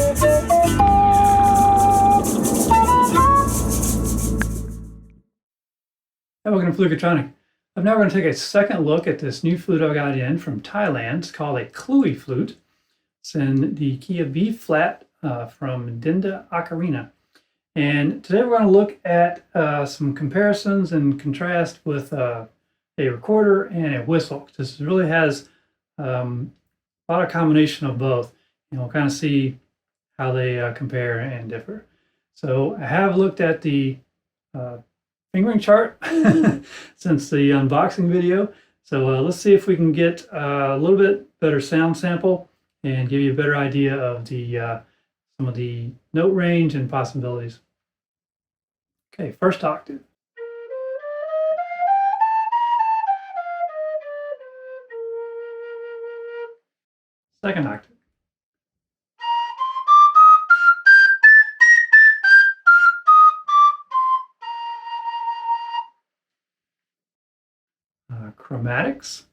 Hi, welcome to Bugkunthod. I'm now going to take a second look at this new flute I got in from Thailand. It's called a Khlui Flute. It's in the key of B flat from Dinda Ocarina. And today we're going to look at some comparisons and contrast with a recorder and a whistle. This really has a lot of combination of both. And we'll kind of see how they compare and differ. So I have looked at the fingering chart since the unboxing video. So let's see if we can get a little bit better sound sample and give you a better idea of the some of the note range and possibilities. Okay, first octave. Second octave. Chromatics.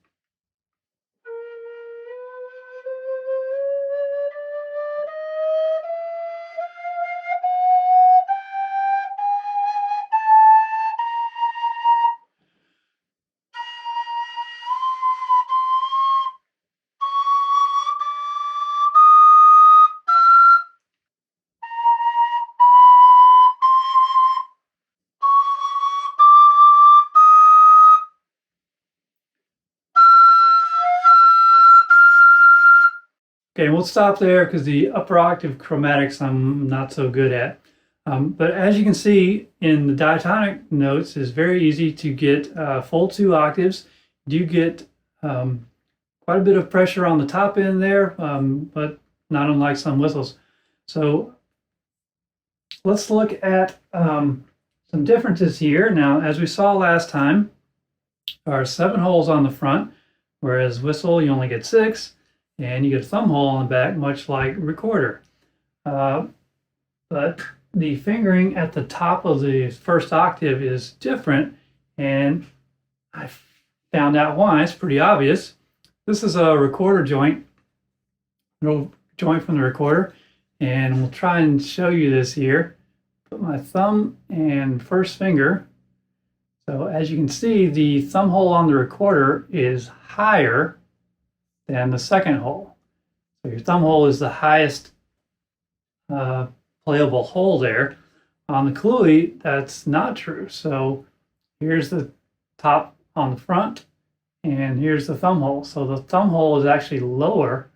Okay, we'll stop there because the upper octave chromatics I'm not so good at. But as you can see in the diatonic notes, it's very easy to get full 2 octaves. You do get quite a bit of pressure on the top end there, but not unlike some whistles. So let's look at some differences here. Now, as we saw last time, there are 7 holes on the front, whereas whistle you only get 6. And you get a thumb hole on the back, much like recorder. But the fingering at the top of the first octave is different, and I found out why. It's pretty obvious. This is a recorder joint, little joint from the recorder, and we'll try and show you this here. Put my thumb and first finger. So as you can see, the thumb hole on the recorder is higher than the second hole. So your thumb hole is the highest playable hole there. On the Khlui, that's not true. So here's the top on the front, and here's the thumb hole. So the thumb hole is actually lower,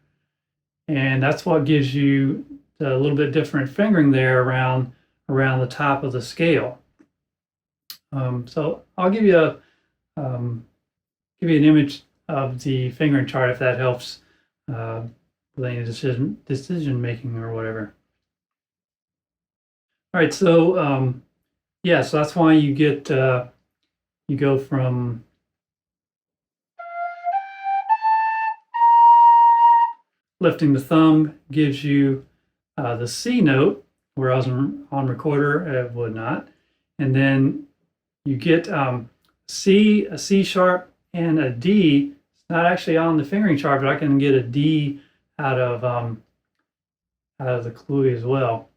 and that's what gives you a little bit different fingering there around the top of the scale. So I'll give you an image of the fingering chart if that helps with any decision making or whatever. All right, so yeah, so that's why you get you go from lifting the thumb gives you the C note, whereas on recorder it would not, and then you get C, a C sharp, and a D. It's not actually on the fingering chart, but I can get a D out of the Khlui as well.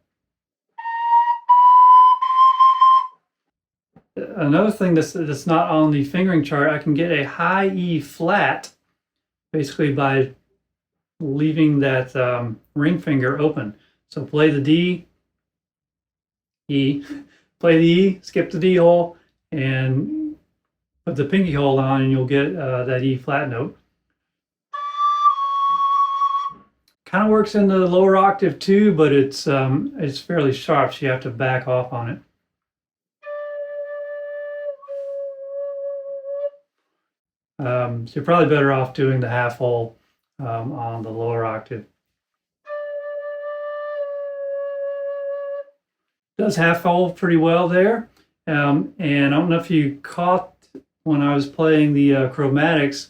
Another thing that's not on the fingering chart, I can get a high E flat, basically by leaving that ring finger open. So play the D, E, play the E, skip the D hole, and put the pinky hole on, and you'll get that E flat note. Kind of works in the lower octave too, but it's fairly sharp, so you have to back off on it. So you're probably better off doing the half hole on the lower octave. Does half hole pretty well there, and I don't know if you caught when I was playing the chromatics,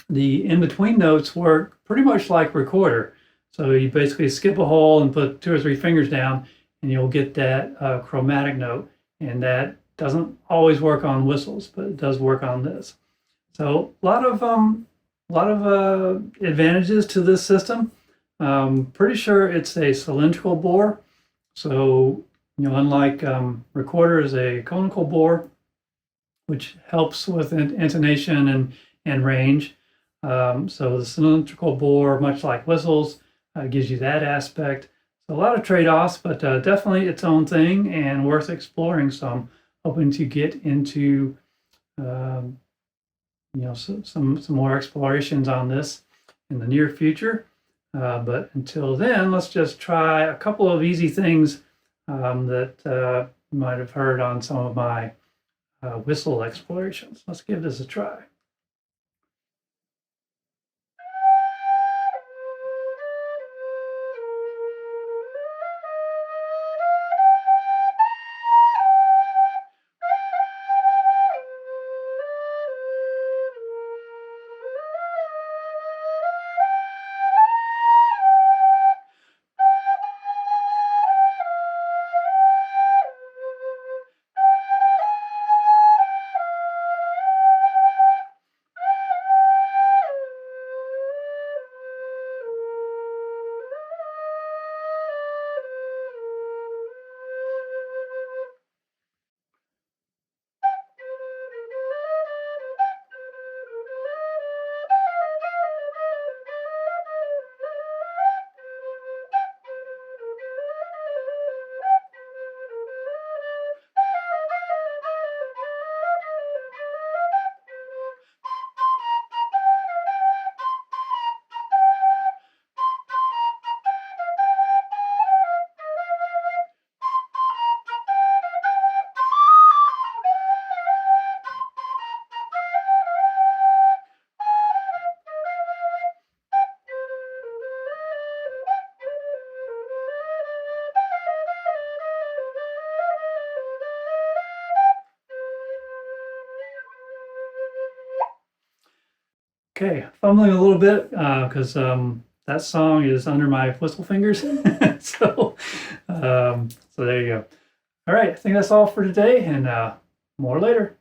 the in-between notes work pretty much like recorder. So you basically skip a hole and put 2 or 3 fingers down, and you'll get that chromatic note. And that doesn't always work on whistles, but it does work on this. So a lot of advantages to this system. Pretty sure it's a cylindrical bore. So, unlike recorder is a conical bore, which helps with intonation and range. So the cylindrical bore, much like whistles, gives you that aspect. So a lot of trade-offs, but definitely its own thing and worth exploring. So I'm hoping to get into some more explorations on this in the near future. But until then, let's just try a couple of easy things that you might have heard on some of my whistle explorations. Let's give this a try. Okay, fumbling a little bit because that song is under my whistle fingers. So there you go. All right, I think that's all for today, and more later.